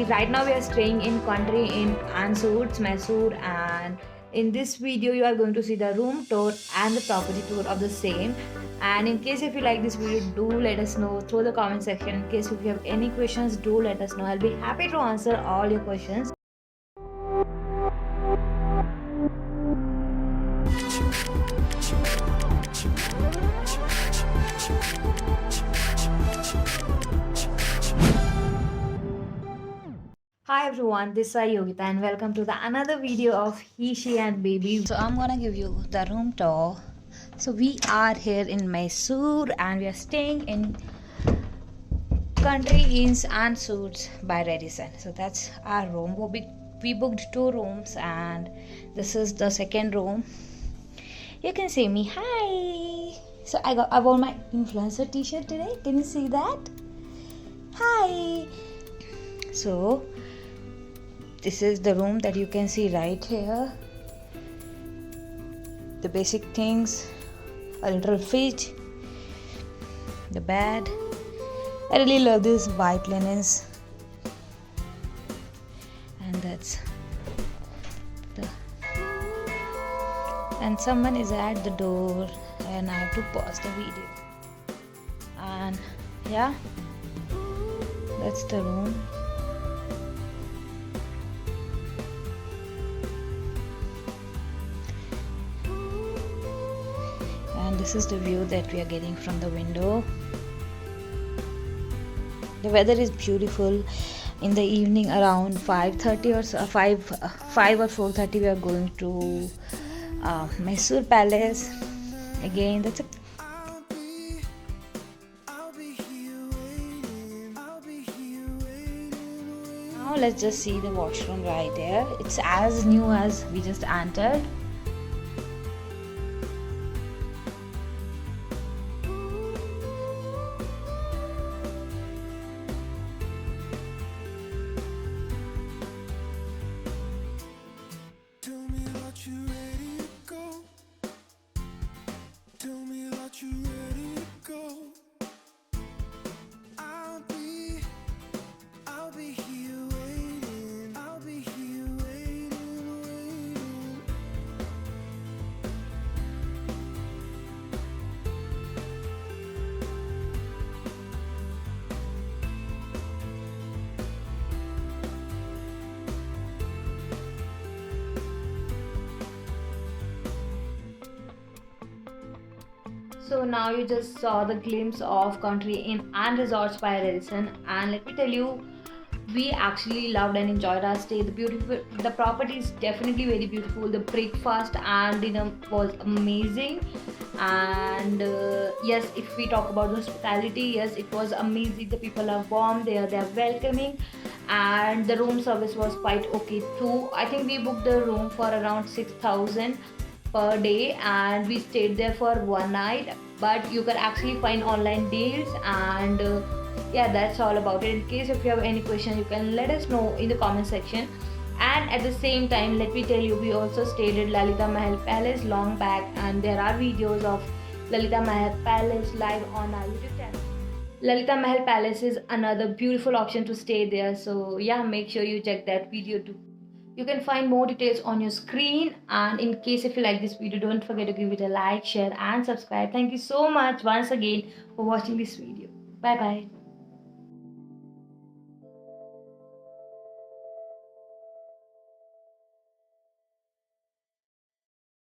Right now we are staying in country in Ansoots, Mysore, and in this video you are going to see the room tour and the property tour of the same. And in case if you like this video, do let us know through the comment section. In case if you have any questions, do let us know. I'll be happy to answer all your questions. Hi everyone, this is Yogita and welcome to the another video of He, She and Baby. So I'm gonna give you the room tour. So we are here in Mysore and we are staying in Country Inns and Suites by Radisson. So that's our room. We booked 2 rooms and this is the second room. You can see me. Hi. So I wore my influencer t-shirt today. Can you see that? Hi. So this is the room that you can see right here. The basic things, a little fridge, the bed. I really love these white linens. And that's and someone is at the door and I have to pause the video. And yeah, that's the room. And this is the view that we are getting from the window. The weather is beautiful. In the evening around 5:30 or so, 5 or 4:30 we are going to Mysore Palace. Again, that's a now let's just see the washroom right there. It's as new as we just entered. So now you just saw the glimpse of Country Inn and Resorts by Radisson, and let me tell you, we actually loved and enjoyed our stay. The property is definitely very beautiful. The breakfast and dinner was amazing, and yes, if we talk about the hospitality, yes, it was amazing. The people are warm, they are welcoming, and the room service was quite okay too. I think we booked the room for around 6,000 per day and we stayed there for one night, but you can actually find online deals. And yeah, that's all about it. In case if you have any questions, you can let us know in the comment section. And at the same time, let me tell you, we also stayed at Lalita Mahal Palace long back, and there are videos of Lalita Mahal Palace live on our YouTube channel. Lalita Mahal Palace is another beautiful option to stay there, so yeah, make sure you check that video too. You can find more details on your screen, and in case if you like this video, don't forget to give it a like, share and subscribe. Thank you so much once again for watching this video. Bye bye.